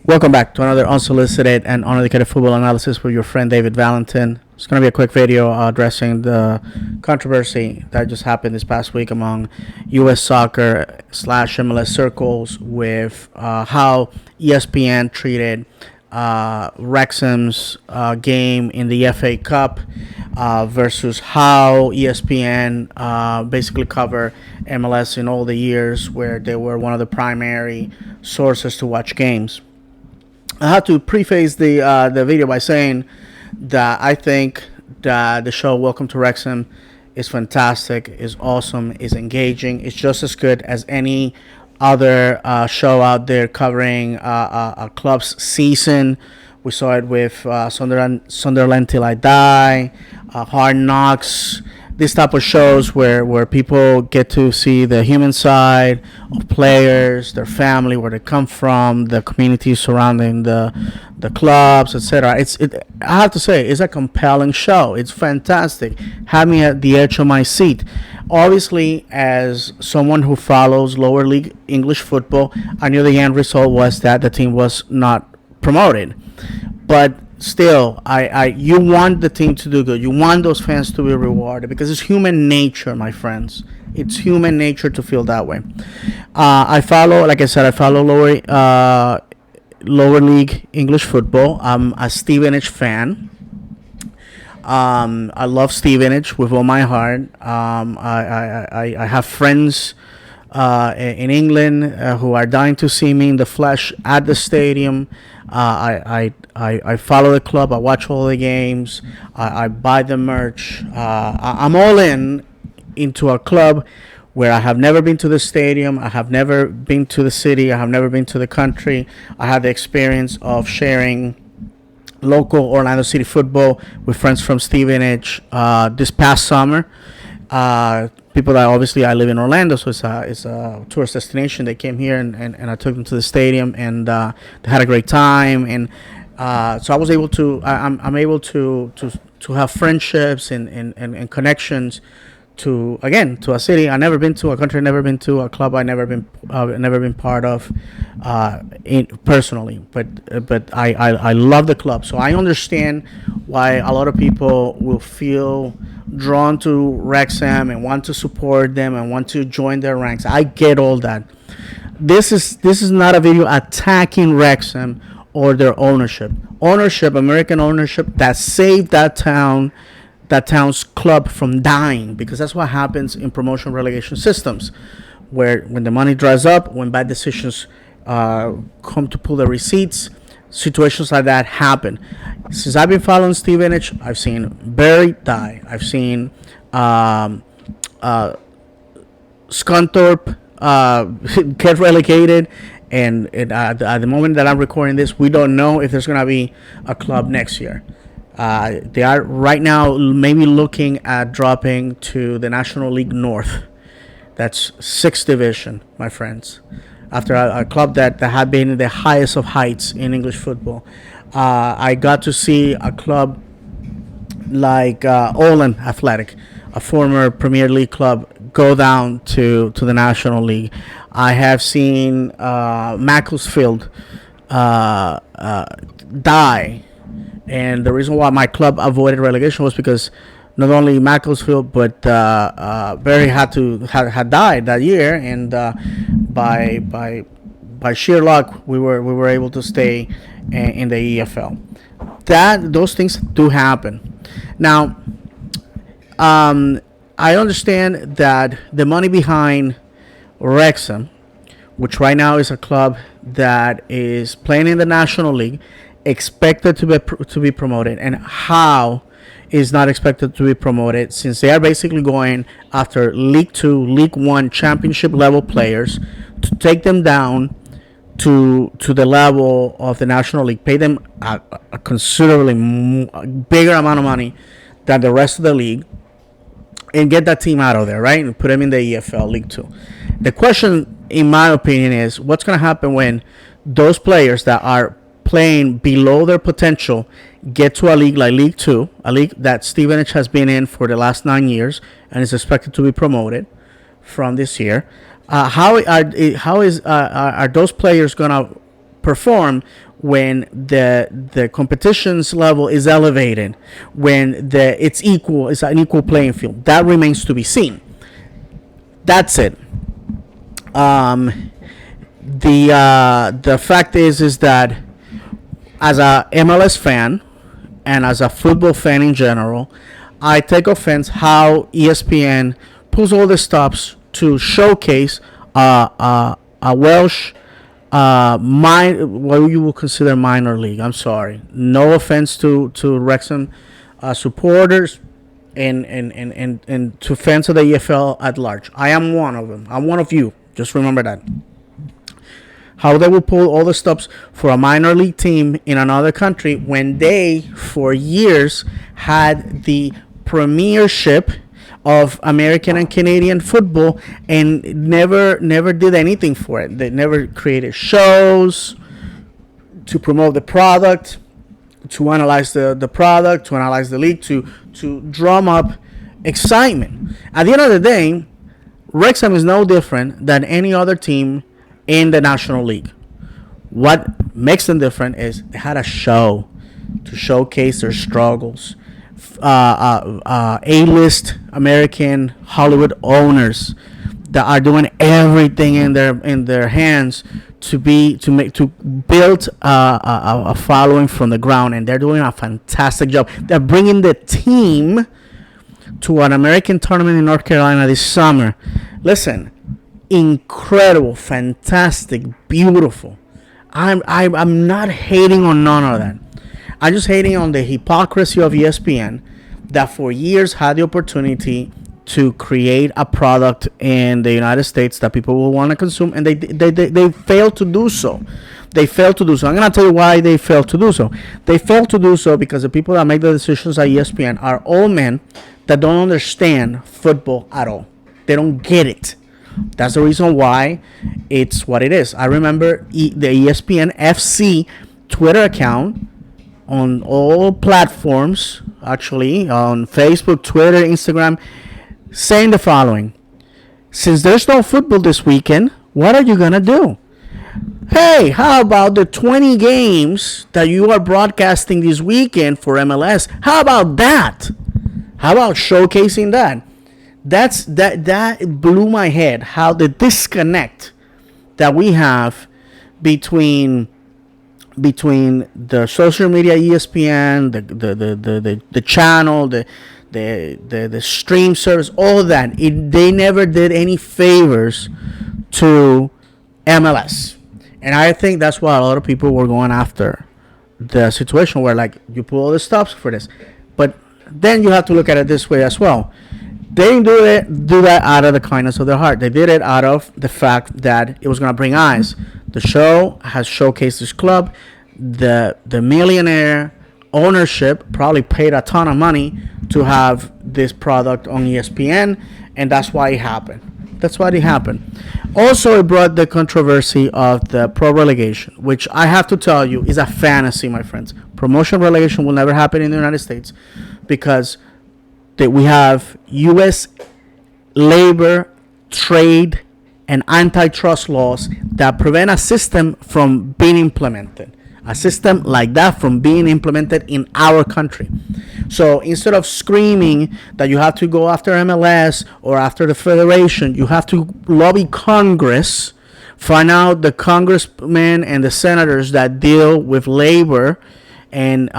Welcome back to another unsolicited and uneducated football analysis with your friend David Valentin. It's going to be a quick video addressing the controversy that just happened this past week among U.S. soccer slash MLS circles with how ESPN treated Wrexham's game in the FA Cup versus how ESPN basically covered MLS in all the years where they were one of the primary sources to watch games. I have to preface the video by saying that I think that the show Welcome to Wrexham is fantastic, is awesome, is engaging. It's just as good as any other show out there covering a club's season. We saw it with Sunderland Till I Die, Hard Knocks. This type of shows where people get to see the human side of players, their family, where they come from, the community surrounding the clubs, etc. I have to say, it's a compelling show. It's fantastic. Had me at the edge of my seat. Obviously, as someone who follows lower league English football, I knew the end result was that the team was not promoted. But still, you want the team to do good. You want those fans to be rewarded because it's human nature, my friends. It's human nature to feel that way. I follow lower league English football. I'm a Stevenage fan. I love Stevenage with all my heart. I have friends in England who are dying to see me in the flesh at the stadium. I follow the club. I watch all the games. I buy the merch. I'm all into a club where I have never been to the stadium. I have never been to the city. I have never been to the country. I had the experience of sharing local Orlando City football with friends from Stevenage this past summer. People that obviously I live in Orlando, so it's a tourist destination. They came here and I took them to the stadium and they had a great time. And so I was able to I'm able to have friendships and connections to a city I never been to, a country I never been to, a club I never been part of personally. But I love the club, so I understand why a lot of people will feel drawn to Wrexham and want to support them and want to join their ranks. I get all that. This is not a video attacking Wrexham or their ownership, American ownership that saved that town's club from dying, because that's what happens in promotion relegation systems, where when the money dries up, when bad decisions come to pull the receipts, situations like that happen. Since I've been following Stevenage, I've seen Bury die. I've seen Scunthorpe get relegated. And at the moment that I'm recording this, we don't know if there's going to be a club next year. They are right now maybe looking at dropping to the National League North. That's 6th division, my friends. After a club that had been in the highest of heights in English football. I got to see a club like Oland Athletic, a former Premier League club, go down to the National League. I have seen Macclesfield die. And the reason why my club avoided relegation was because not only Macclesfield but Bury had died that year, and by sheer luck we were able to stay in the EFL. Those things do happen. Now, I understand that the money behind Wrexham, which right now is a club that is playing in the National League, expected to be promoted, and how is not expected to be promoted, since they are basically going after League 2, League 1 championship level players to take them down to the level of the National League, pay them a considerably bigger amount of money than the rest of the league, and get that team out of there, right? And put them in the EFL League 2. The question, in my opinion, is what's going to happen when those players that are playing below their potential get to a league like League 2, a league that Stevenage has been in for the last 9 years and is expected to be promoted from this year. How are those players going to perform when the competition's level is elevated, when it's an equal playing field. That remains to be seen. That's it. The fact is that as a MLS fan and as a football fan in general, I take offense how ESPN pulls all the stops to showcase a Welsh what you will consider minor league. I'm sorry, no offense to Wrexham supporters and to fans of the EFL at large. I am one of them. I'm one of you. Just remember that. How they will pull all the stops for a minor league team in another country when they, for years, had the premiership of American and Canadian football and never did anything for it. They never created shows to promote the product, to analyze the product, to analyze the league, to drum up excitement. At the end of the day, Wrexham is no different than any other team in the National League. What makes them different is they had a show to showcase their struggles. A-list American Hollywood owners that are doing everything in their hands to build a following from the ground, and they're doing a fantastic job. They're bringing the team to an American tournament in North Carolina this summer. Listen, incredible, fantastic, beautiful. I'm not hating on none of that. I'm just hating on the hypocrisy of ESPN that for years had the opportunity to create a product in the United States that people will want to consume, and they failed to do so. They failed to do so. I'm going to tell you why they failed to do so. They failed to do so because the people that make the decisions at ESPN are all men that don't understand football at all. They don't get it. That's the reason why it's what it is. I remember the ESPN FC Twitter account on all platforms, actually, on Facebook, Twitter, Instagram, saying the following: since there's no football this weekend, what are you going to do? Hey, how about the 20 games that you are broadcasting this weekend for MLS? How about that? How about showcasing that? That blew my head, how the disconnect that we have between the social media ESPN, the channel, the stream service, all of that. They never did any favors to MLS. And I think that's why a lot of people were going after the situation where, like, you put all the stops for this. But then you have to look at it this way as well. They didn't do that out of the kindness of their heart. They did it out of the fact that it was going to bring eyes. The show has showcased this club. The millionaire ownership probably paid a ton of money to have this product on ESPN, and that's why it happened. Also, it brought the controversy of the pro relegation, which I have to tell you is a fantasy, my friends. Promotion relegation will never happen in the United States because we have U.S. labor, trade, and antitrust laws that prevent a system from being implemented. A system like that from being implemented in our country. So instead of screaming that you have to go after MLS or after the federation, you have to lobby Congress, find out the congressmen and the senators that deal with labor and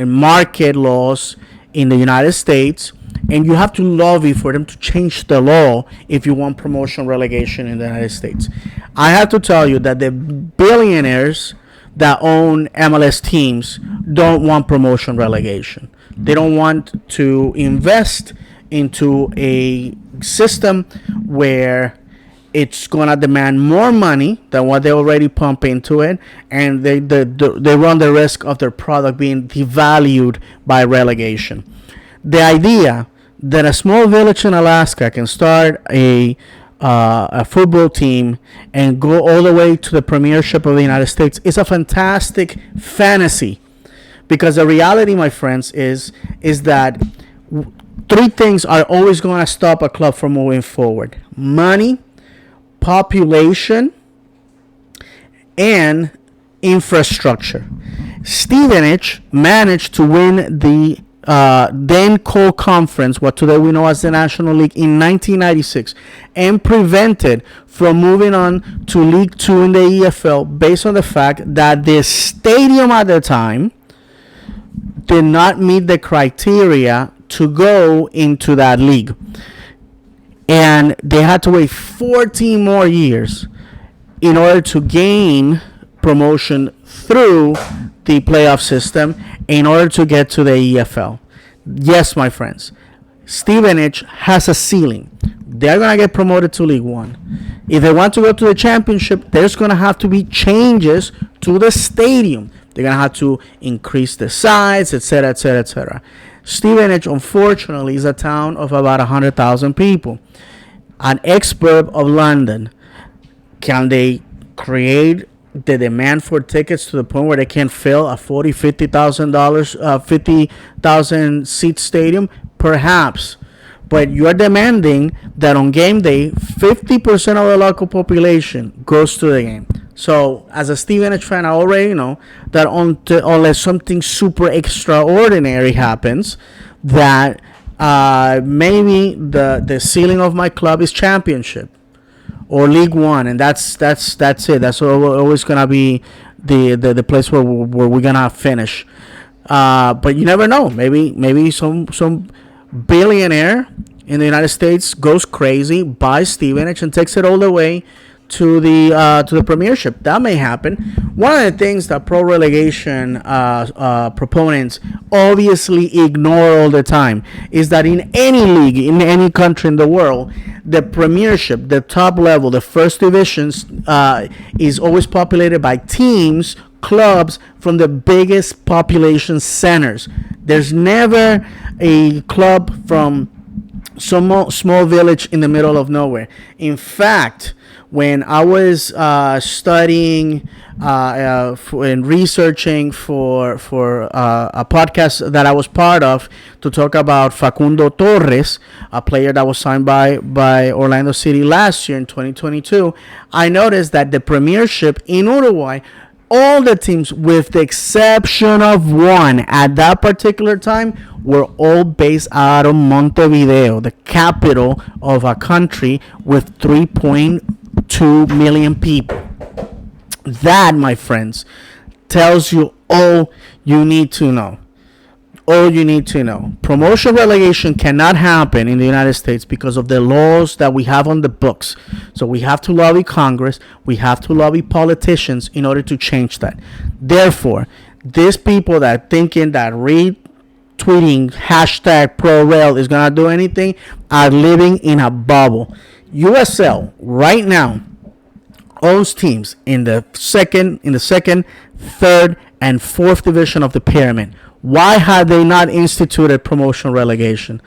market laws in the United States, and you have to lobby for them to change the law if you want promotion relegation in the United States. I have to tell you that the billionaires that own MLS teams don't want promotion relegation. They don't want to invest into a system where it's going to demand more money than what they already pump into it, and they run the risk of their product being devalued by relegation. The idea that a small village in Alaska can start a football team and go all the way to the premiership of the United States is a fantastic fantasy, because the reality, my friends, is that three things are always going to stop a club from moving forward: money, population, and infrastructure. Stevenage managed to win the then co-conference, what today we know as the National League, in 1996, and prevented from moving on to League Two in the EFL based on the fact that the stadium at the time did not meet the criteria to go into that league. And they had to wait 14 more years in order to gain promotion through the playoff system in order to get to the EFL. Yes, my friends, Stevenage has a ceiling. They're going to get promoted to League One. If they want to go to the championship, there's going to have to be changes to the stadium. They're going to have to increase the size, etc., etc., etc. Stevenage, unfortunately, is a town of about 100,000 people. An ex-burb of London. Can they create the demand for tickets to the point where they can fill a $50,000, 50,000 seat stadium? Perhaps. But you're demanding that on game day, 50% of the local population goes to the game. So, as a Stevenage fan, I already know that unless something super extraordinary happens, that maybe the ceiling of my club is championship or League One, and that's it. That's always gonna be the place where we're gonna finish. But you never know. Maybe some billionaire in the United States goes crazy, buys Stevenage, and takes it all the way to the Premiership. That may happen. One of the things that pro relegation proponents obviously ignore all the time is that in any league, in any country in the world, the Premiership, the top level, the first divisions, is always populated by teams, clubs from the biggest population centers. There's never a club from some small village in the middle of nowhere. In fact, when I was studying and researching for a podcast that I was part of to talk about Facundo Torres, a player that was signed by Orlando City last year in 2022, I noticed that the Premiership in Uruguay, all the teams, with the exception of one at that particular time, were all based out of Montevideo, the capital of a country with 3.2 million people. That, my friends, tells you all you need to know. All you need to know. Promotion relegation cannot happen in the United States because of the laws that we have on the books. So we have to lobby Congress. We have to lobby politicians in order to change that. Therefore, these people that are thinking that retweeting hashtag ProRail is going to do anything are living in a bubble. USL right now owns teams in the second, third, and fourth division of the pyramid. Why have they not instituted promotion relegation?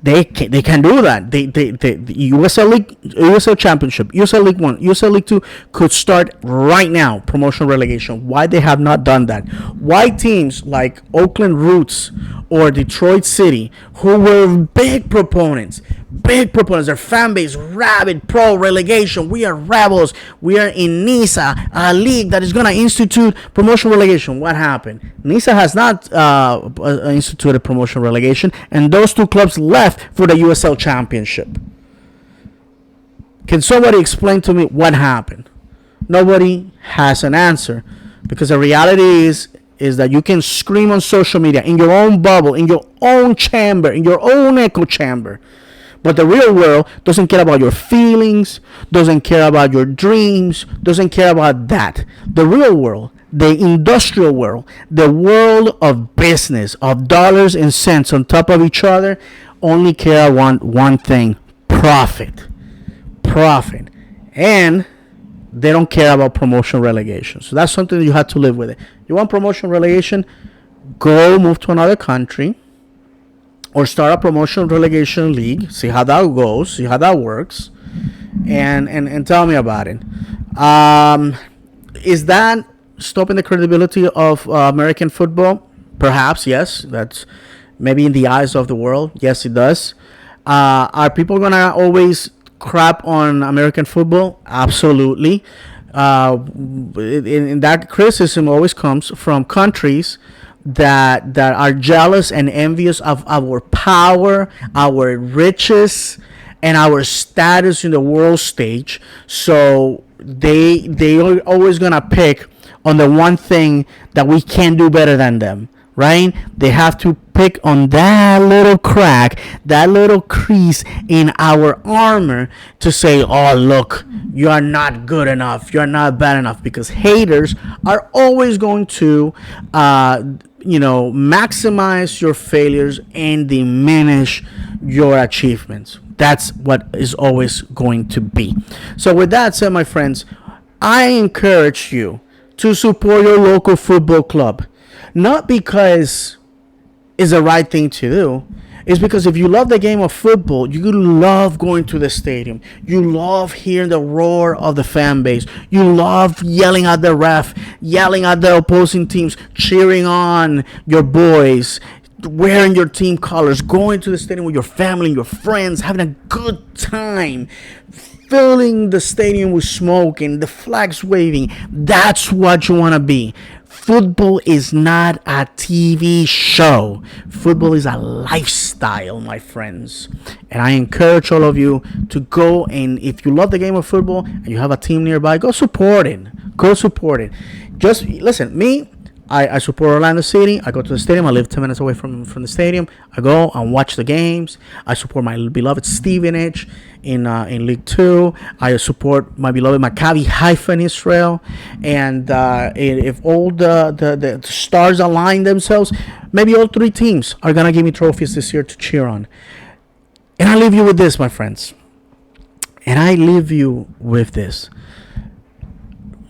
They can do that. The USL League, USL Championship, USL League 1, USL League 2 could start right now, promotion relegation. Why they have not done that? Why teams like Oakland Roots or Detroit City, who were big proponents, their fan base rabid pro relegation. We are rebels. We are in NISA, a league that is going to institute promotion relegation. What happened? NISA has not instituted promotion relegation, and those two clubs left for the USL Championship. Can somebody explain to me what happened? Nobody has an answer, because the reality is that you can scream on social media, in your own bubble, in your own chamber, in your own echo chamber. But the real world doesn't care about your feelings, doesn't care about your dreams, doesn't care about that. The real world, the industrial world, the world of business, of dollars and cents on top of each other, only care about one thing: profit. And they don't care about promotion relegation. So that's something that you have to live with. It. You want promotion relegation? Go move to another country, or start a promotion relegation league. See how that goes. See how that works, and tell me about it. Is that stopping the credibility of American football? Perhaps, yes. That's maybe in the eyes of the world. Yes, it does. Are people gonna always crap on American football? Absolutely. And that criticism always comes from countries that are jealous and envious of our power, our riches, and our status in the world stage. So they are always gonna pick on the one thing that we can do better than them, right? They have to pick on that little crack, that little crease in our armor to say, oh, look, you are not good enough. You're not bad enough. Because haters are always going to, maximize your failures and diminish your achievements. That's what is always going to be. So, with that said, my friends, I encourage you to support your local football club. Not because it's the right thing to do. It's because if you love the game of football, you love going to the stadium. You love hearing the roar of the fan base. You love yelling at the ref, yelling at the opposing teams, cheering on your boys, wearing your team colors, going to the stadium with your family and your friends, having a good time, filling the stadium with smoke and the flags waving. That's what you want to be. Football is not a TV show. Football is a lifestyle, my friends. And I encourage all of you to go, and if you love the game of football and you have a team nearby, go support it. Go support it. Just listen, me, I support Orlando City. I go to the stadium. I live 10 minutes away from the stadium. I go and watch the games. I support my beloved Stevenage in League 2. I support my beloved Maccabi Haifa in Israel. And if all the stars align themselves, maybe all three teams are going to give me trophies this year to cheer on. And I leave you with this, my friends.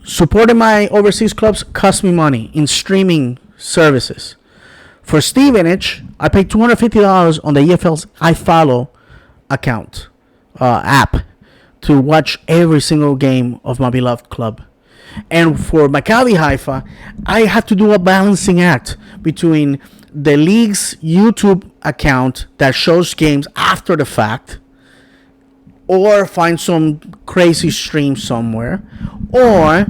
Supporting my overseas clubs costs me money in streaming services. For Stevenage, I pay $250 on the EFL's iFollow account app to watch every single game of my beloved club. And for Maccabi Haifa, I have to do a balancing act between the league's YouTube account that shows games after the fact, or find some crazy stream somewhere, or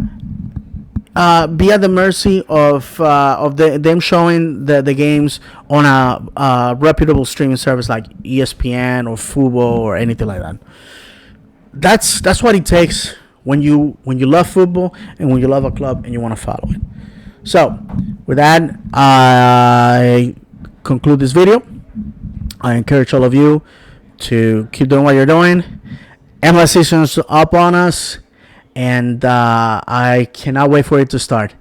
be at the mercy of them showing the games on a reputable streaming service like ESPN or Fubo or anything like that. That's what it takes when you love football and when you love a club and you want to follow it. So, with that, I conclude this video. I encourage all of you to keep doing what you're doing. MLS season is up on us, and I cannot wait for it to start.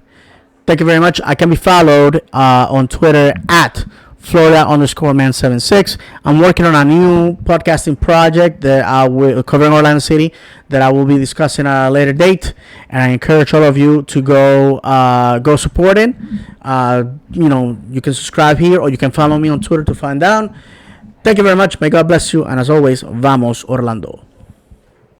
Thank you very much. I can be followed on Twitter at Florida_man76. I'm working on a new podcasting project that I will covering Orlando City that I will be discussing at a later date, and I encourage all of you to go support it. You can subscribe here, or you can follow me on Twitter to find out. Thank you very much. May God bless you, and as always, vamos Orlando.